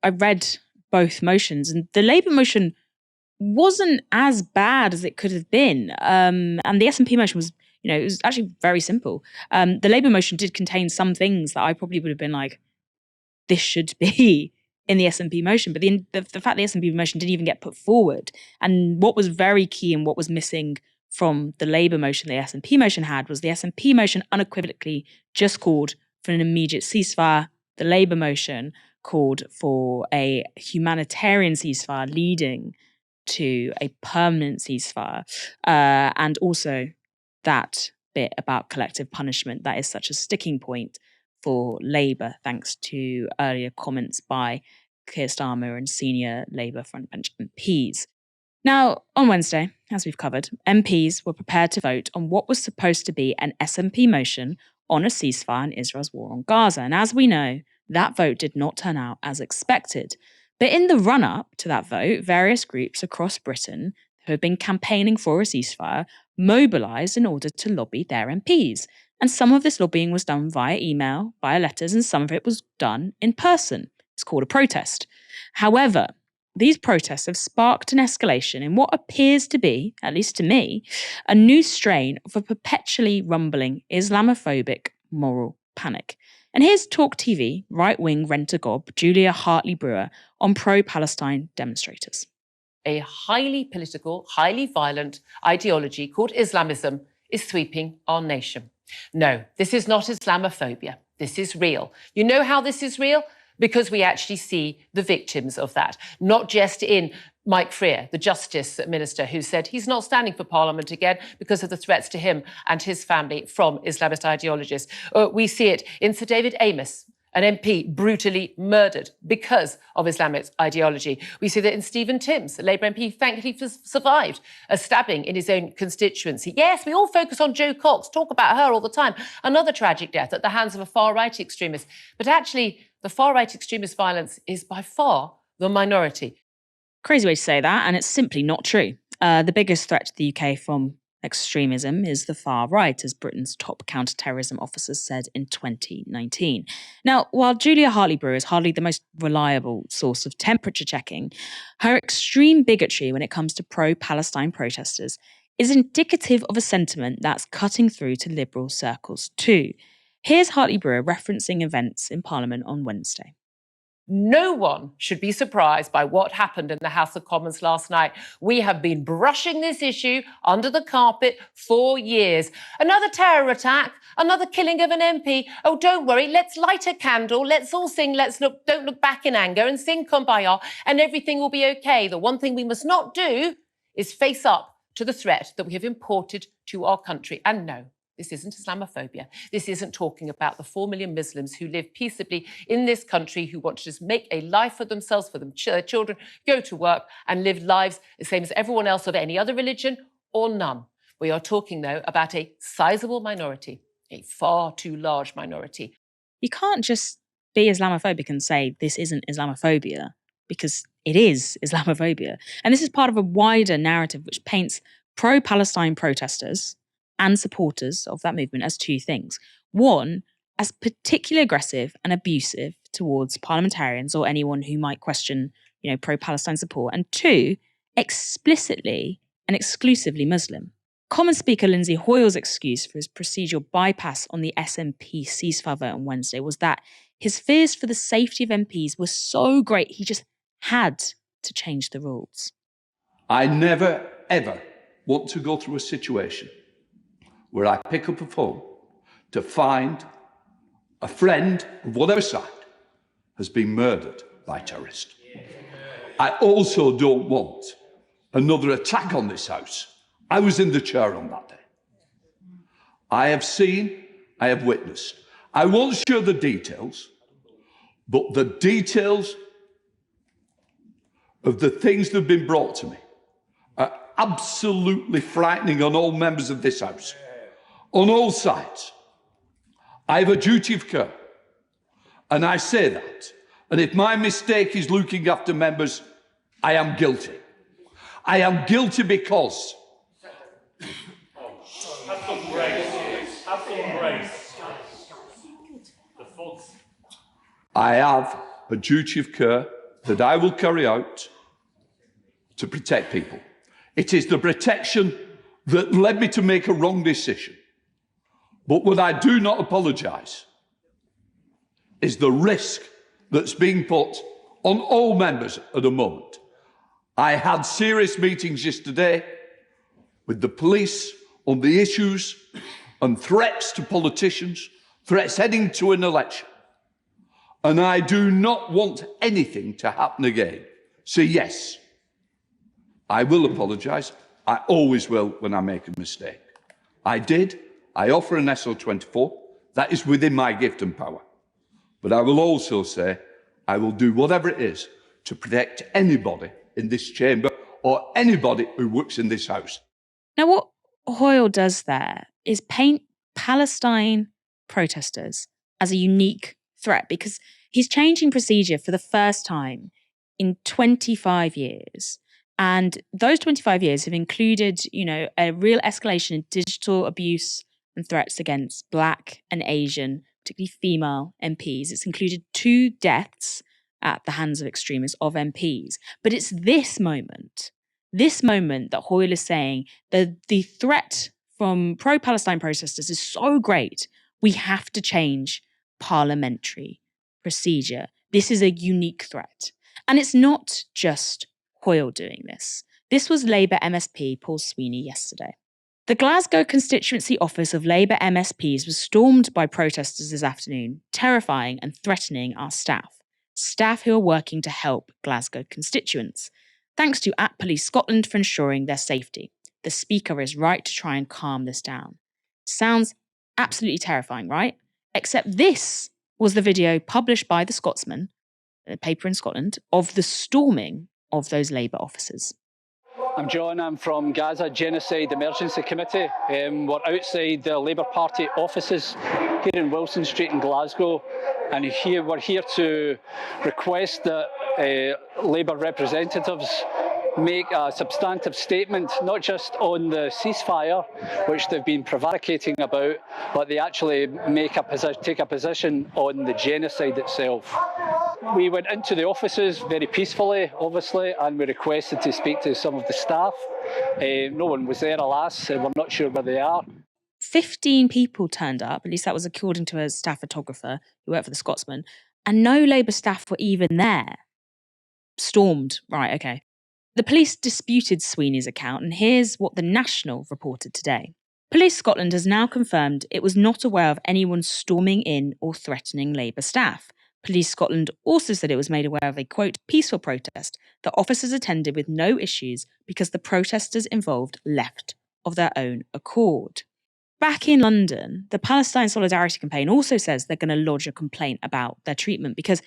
I read both motions, and the Labour motion wasn't as bad as it could have been. And the SNP motion was, it was actually very simple. The Labour motion did contain some things that I probably would have been like, this should be in the SNP motion. But the fact the SNP motion didn't even get put forward. And what was very key and what was missing from the Labour motion the SNP motion had was the SNP motion unequivocally just called for an immediate ceasefire. The Labour motion called for a humanitarian ceasefire leading to a permanent ceasefire, and also that bit about collective punishment that is such a sticking point for Labour, thanks to earlier comments by Keir Starmer and senior Labour frontbench MPs. Now, on Wednesday, as we've covered, MPs were prepared to vote on what was supposed to be an SNP motion on a ceasefire in Israel's war on Gaza. And as we know, that vote did not turn out as expected. But in the run-up to that vote, various groups across Britain, who have been campaigning for a ceasefire, mobilised in order to lobby their MPs. And some of this lobbying was done via email, via letters, and some of it was done in person. It's called a protest. However, these protests have sparked an escalation in what appears to be, at least to me, a new strain of a perpetually rumbling Islamophobic moral panic. And here's Talk TV right-wing rent-a-gob Julia Hartley-Brewer on pro-Palestine demonstrators. A highly political, highly violent ideology called Islamism is sweeping our nation. No, this is not Islamophobia. This is real. You know how this is real? Because we actually see the victims of that, not just in Mike Freer, the Justice Minister, who said he's not standing for Parliament again because of the threats to him and his family from Islamist ideologists. We see it in Sir David Amess, an MP brutally murdered because of Islamist ideology. We see that in Stephen Timms, a Labour MP, thankfully survived a stabbing in his own constituency. Yes, we all focus on Jo Cox, talk about her all the time. Another tragic death at the hands of a far-right extremist. But actually, the far-right extremist violence is by far the minority. Crazy way to say that, and it's simply not true. The biggest threat to the UK from extremism is the far right, as Britain's top counter-terrorism officers said in 2019. Now, while Julia Hartley-Brewer is hardly the most reliable source of temperature checking, her extreme bigotry when it comes to pro-Palestine protesters is indicative of a sentiment that's cutting through to liberal circles too. Here's Hartley-Brewer referencing events in Parliament on Wednesday. No one should be surprised by what happened in the House of Commons last night. We have been brushing this issue under the carpet for years. Another terror attack, another killing of an MP. Oh, don't worry, let's light a candle, let's all sing, don't look back in anger and sing Kumbaya, and everything will be okay. The one thing we must not do is face up to the threat that we have imported to our country. And no, this isn't Islamophobia. This isn't talking about the 4 million Muslims who live peaceably in this country, who want to just make a life for themselves, for their children, go to work and live lives the same as everyone else of any other religion or none. We are talking, though, about a sizable minority, a far too large minority. You can't just be Islamophobic and say this isn't Islamophobia, because it is Islamophobia. And this is part of a wider narrative which paints pro-Palestine protesters and supporters of that movement as two things. One, as particularly aggressive and abusive towards parliamentarians or anyone who might question, pro-Palestine support. And two, explicitly and exclusively Muslim. Commons Speaker Lindsay Hoyle's excuse for his procedural bypass on the SNP ceasefire vote on Wednesday was that his fears for the safety of MPs were so great he just had to change the rules. I never, ever want to go through a situation where I pick up a phone to find a friend of whatever side has been murdered by terrorists. I also don't want another attack on this house. I was in the chair on that day. I have seen, I have witnessed. I won't share the details, but the details of the things that have been brought to me are absolutely frightening on all members of this house. On all sides. I have a duty of care, and I say that. And if my mistake is looking after members, I am guilty. I am guilty because I have a duty of care that I will carry out to protect people. It is the protection that led me to make a wrong decision. But what I do not apologise is the risk that's being put on all members at the moment. I had serious meetings yesterday with the police on the issues and threats to politicians, threats heading to an election. And I do not want anything to happen again. So yes, I will apologise. I always will when I make a mistake. I did. I offer an SO24. That is within my gift and power. But I will also say I will do whatever it is to protect anybody in this chamber or anybody who works in this house. Now, what Hoyle does there is paint Palestine protesters as a unique threat, because he's changing procedure for the first time in 25 years. And those 25 years have included, a real escalation in digital abuse and threats against Black and Asian, particularly female MPs. It's included 2 deaths at the hands of extremists of MPs. But it's this moment that Hoyle is saying that the threat from pro-Palestine protesters is so great, we have to change parliamentary procedure. This is a unique threat. And it's not just Hoyle doing this. This was Labour MSP Paul Sweeney yesterday. The Glasgow constituency office of Labour MSPs was stormed by protesters this afternoon, terrifying and threatening our staff who are working to help Glasgow constituents. Thanks to Police Scotland for ensuring their safety. The Speaker is right to try and calm this down. Sounds absolutely terrifying, right? Except this was the video published by The Scotsman, a paper in Scotland, of the storming of those Labour offices. I'm John, I'm from Gaza Genocide Emergency Committee. We're outside the Labour Party offices here in Wilson Street in Glasgow, and we're here to request that Labour representatives make a substantive statement, not just on the ceasefire, which they've been prevaricating about, but they actually take a position on the genocide itself. We went into the offices very peacefully, obviously, and we requested to speak to some of the staff. No one was there, alas, and we're not sure where they are. 15 people turned up, at least that was according to a staff photographer who worked for The Scotsman, and no Labour staff were even there. Stormed, right, okay. The police disputed Sweeney's account, and here's what The National reported today. Police Scotland has now confirmed it was not aware of anyone storming in or threatening Labour staff. Police Scotland also said it was made aware of a, quote, peaceful protest that officers attended with no issues because the protesters involved left of their own accord. Back in London, the Palestine Solidarity Campaign also says they're going to lodge a complaint about their treatment because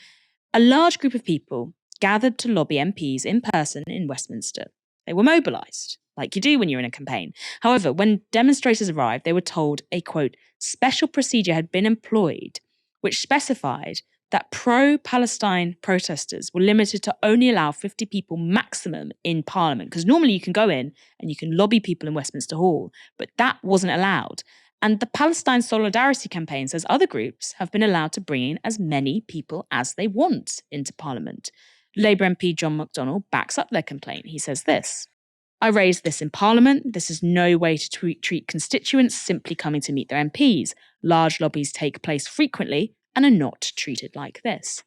a large group of people gathered to lobby MPs in person in Westminster. They were mobilised, like you do when you're in a campaign. However, when demonstrators arrived, they were told a, quote, special procedure had been employed which specified that pro-Palestine protesters were limited to only allow 50 people maximum in Parliament, because normally you can go in and you can lobby people in Westminster Hall, but that wasn't allowed. And the Palestine Solidarity Campaign says other groups have been allowed to bring in as many people as they want into Parliament. Labour MP John McDonnell backs up their complaint. He says this: I raised this in Parliament. This is no way to treat constituents simply coming to meet their MPs. Large lobbies take place frequently and are not treated like this.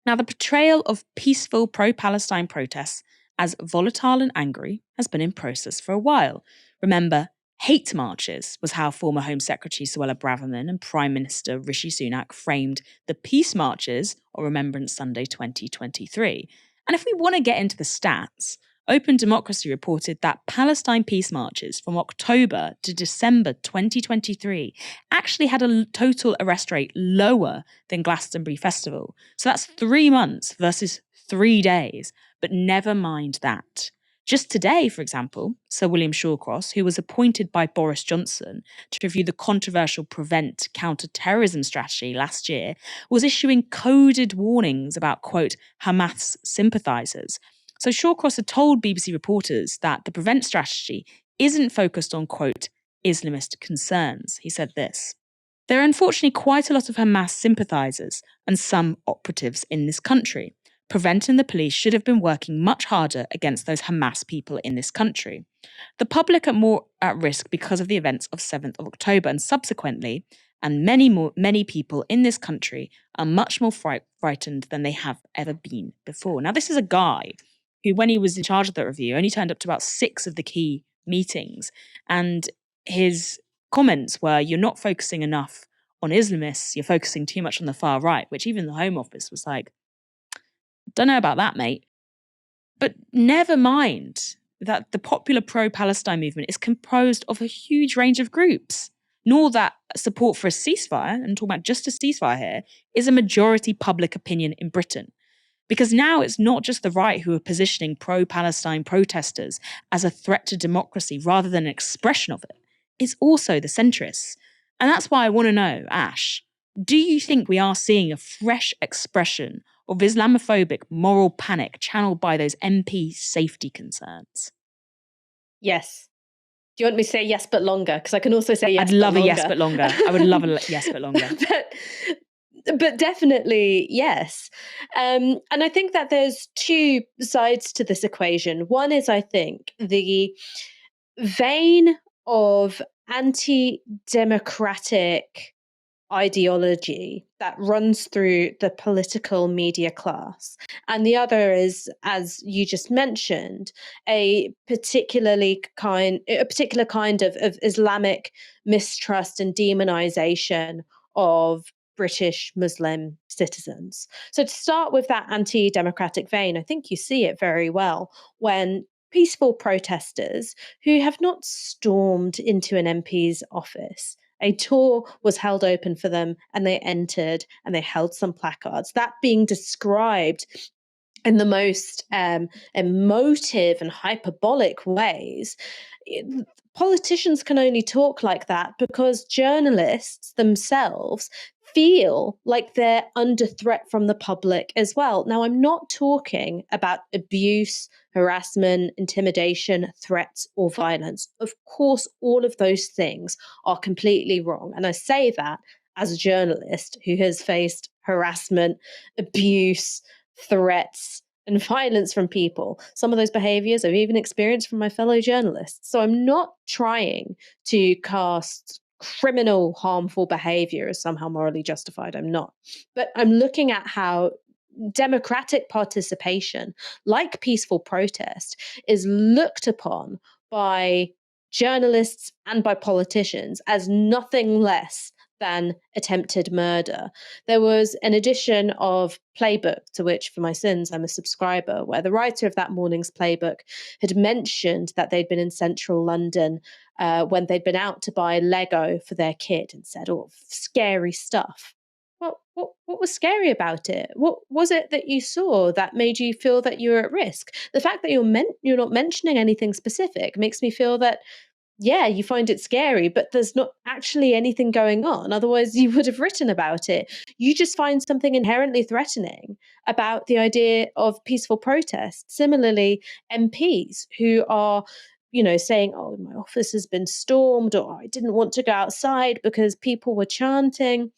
Now, the portrayal of peaceful pro-Palestine protests as volatile and angry has been in process for a while. Remember, hate marches was how former Home Secretary Suella Braverman and Prime Minister Rishi Sunak framed the peace marches on Remembrance Sunday 2023. And if we want to get into the stats, Open Democracy reported that Palestine peace marches from October to December 2023 actually had a total arrest rate lower than Glastonbury Festival. So that's 3 months versus 3 days. But never mind that. Just today, for example, Sir William Shawcross, who was appointed by Boris Johnson to review the controversial Prevent counter-terrorism strategy last year, was issuing coded warnings about, quote, Hamas sympathisers. So Shawcross had told BBC reporters that the Prevent strategy isn't focused on, quote, Islamist concerns. He said this: there are unfortunately quite a lot of Hamas sympathisers and some operatives in this country. Prevent and the police should have been working much harder against those Hamas people in this country. The public are more at risk because of the events of 7th of October and subsequently, and many people in this country are much more frightened than they have ever been before. Now, this is a guy who, when he was in charge of that review, only turned up to about 6 of the key meetings. And his comments were, you're not focusing enough on Islamists, you're focusing too much on the far right, which even the Home Office was like, don't know about that, mate. But never mind that the popular pro-Palestine movement is composed of a huge range of groups, nor that support for a ceasefire, and talking about just a ceasefire here, is a majority public opinion in Britain. Because now it's not just the right who are positioning pro-Palestine protesters as a threat to democracy rather than an expression of it. It's also the centrists. And that's why I want to know, Ash, do you think we are seeing a fresh expression of Islamophobic moral panic channeled by those MP safety concerns? Yes. Do you want me to say yes but longer? Because I can also say yes I'd love but a longer. yes but longer. I would love a yes but longer. But definitely yes. And I think that there's two sides to this equation. One is, I think, the vein of anti-democratic ideology that runs through the political media class. And the other is, as you just mentioned, a particular kind of Islamic mistrust and demonization of British Muslim citizens. So to start with that anti-democratic vein, I think you see it very well when peaceful protesters who have not stormed into an MP's office. A tour was held open for them and they entered and they held some placards. That being described in the most emotive and hyperbolic ways. Politicians can only talk like that because journalists themselves feel like they're under threat from the public as well. Now, I'm not talking about abuse, harassment, intimidation, threats, or violence. Of course, all of those things are completely wrong. And I say that as a journalist who has faced harassment, abuse, threats, and violence from people. Some of those behaviors I've even experienced from my fellow journalists. So I'm not trying to cast criminal, harmful behavior as somehow morally justified. I'm not. But I'm looking at how democratic participation, like peaceful protest, is looked upon by journalists and by politicians as nothing less than attempted murder. There was an edition of Playbook, to which, for my sins, I'm a subscriber, where the writer of that morning's Playbook had mentioned that they'd been in central London when they'd been out to buy Lego for their kid and said, oh, scary stuff. Well, what was scary about it? What was it that you saw that made you feel that you were at risk? The fact that you're not mentioning anything specific makes me feel that, yeah, you find it scary, but there's not actually anything going on. Otherwise, you would have written about it. You just find something inherently threatening about the idea of peaceful protest. Similarly, MPs who are, saying, oh, my office has been stormed, or I didn't want to go outside because people were chanting.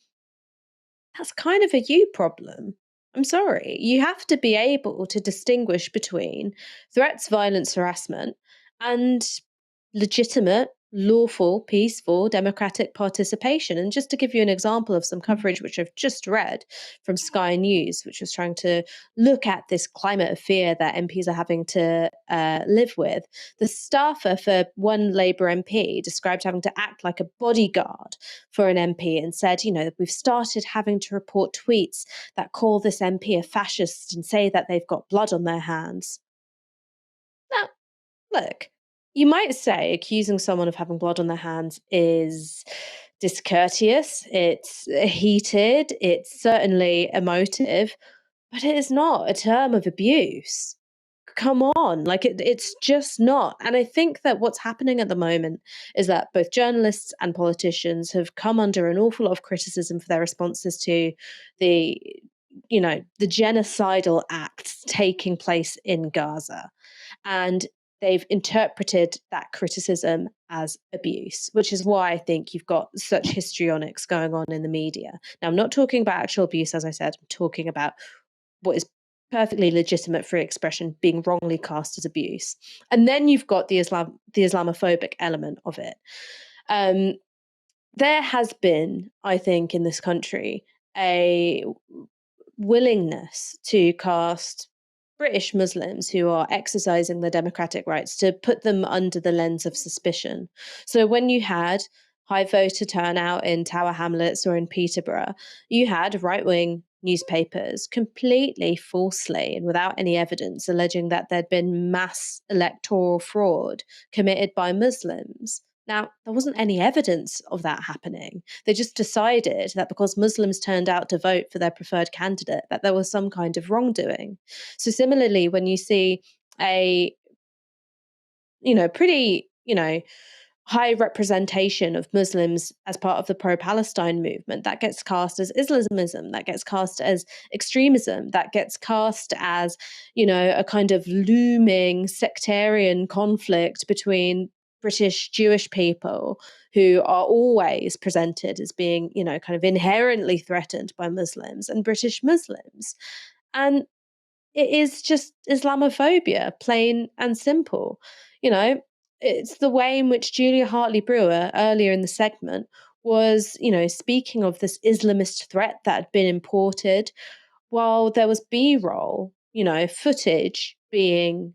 That's kind of a you problem. I'm sorry. You have to be able to distinguish between threats, violence, harassment, and legitimate, lawful, peaceful, democratic participation. And just to give you an example of some coverage which I've just read from Sky News, which was trying to look at this climate of fear that MPs are having to live with, the staffer for one Labour MP described having to act like a bodyguard for an MP and said, we've started having to report tweets that call this MP a fascist and say that they've got blood on their hands. Now, look, you might say accusing someone of having blood on their hands is discourteous, it's heated, it's certainly emotive, but it is not a term of abuse. Come on, it's just not. And I think that what's happening at the moment is that both journalists and politicians have come under an awful lot of criticism for their responses to the genocidal acts taking place in Gaza. And they've interpreted that criticism as abuse, which is why I think you've got such histrionics going on in the media. Now, I'm not talking about actual abuse, as I said. I'm talking about what is perfectly legitimate free expression being wrongly cast as abuse. And then you've got the Islamophobic element of it. There has been, I think, in this country, a willingness to cast British Muslims who are exercising their democratic rights, to put them under the lens of suspicion. So when you had high voter turnout in Tower Hamlets or in Peterborough, you had right-wing newspapers completely falsely and without any evidence alleging that there'd been mass electoral fraud committed by Muslims. Now, there wasn't any evidence of that happening. They just decided that because Muslims turned out to vote for their preferred candidate, that there was some kind of wrongdoing. So similarly, when you see a, pretty, high representation of Muslims as part of the pro-Palestine movement, that gets cast as Islamism, that gets cast as extremism, that gets cast as, a kind of looming sectarian conflict between British Jewish people who are always presented as being, kind of inherently threatened by Muslims and British Muslims. And it is just Islamophobia, plain and simple. It's the way in which Julia Hartley-Brewer earlier in the segment was, speaking of this Islamist threat that had been imported, while there was B-roll, footage being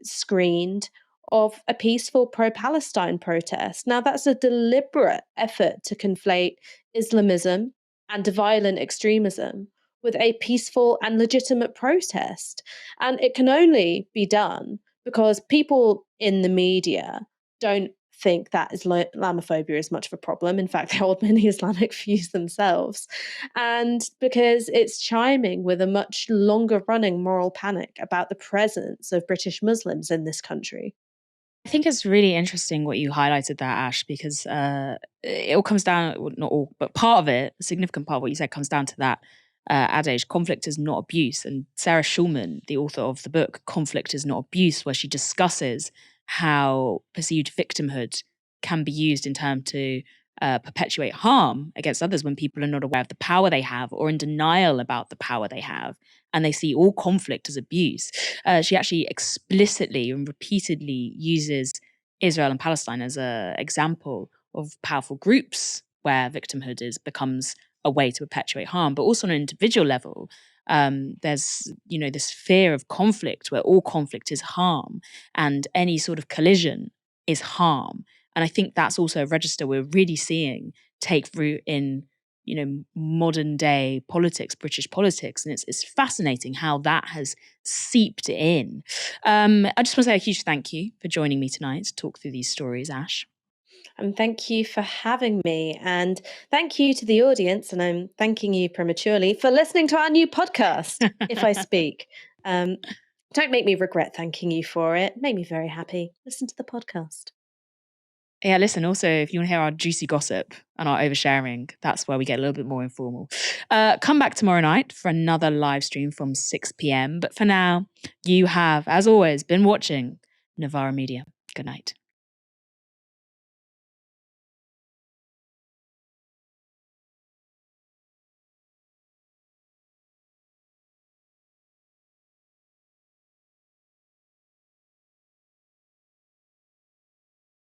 screened of a peaceful pro-Palestine protest. Now, that's a deliberate effort to conflate Islamism and violent extremism with a peaceful and legitimate protest. And it can only be done because people in the media don't think that Islamophobia is much of a problem. In fact, they hold many Islamic views themselves. And because it's chiming with a much longer running moral panic about the presence of British Muslims in this country. I think it's really interesting what you highlighted there, Ash, because it all comes down, well, not all, but part of it, a significant part of what you said comes down to that adage, conflict is not abuse. And Sarah Schulman, the author of the book Conflict is Not Abuse, where she discusses how perceived victimhood can be used in terms to perpetuate harm against others when people are not aware of the power they have or in denial about the power they have, and they see all conflict as abuse. She actually explicitly and repeatedly uses Israel and Palestine as an example of powerful groups where victimhood becomes a way to perpetuate harm, but also on an individual level. There's, this fear of conflict where all conflict is harm and any sort of collision is harm. And I think that's also a register we're really seeing take root in, modern day politics, British politics. And it's fascinating how that has seeped in. I just want to say a huge thank you for joining me tonight to talk through these stories, Ash. And thank you for having me. And thank you to the audience. And I'm thanking you prematurely for listening to our new podcast, If I Speak. Don't make me regret thanking you for it. Make me very happy. Listen to the podcast. Yeah, listen, also, if you want to hear our juicy gossip and our oversharing, that's where we get a little bit more informal. Come back tomorrow night for another live stream from 6 p.m. But for now, you have, as always, been watching Novara Media. Good night.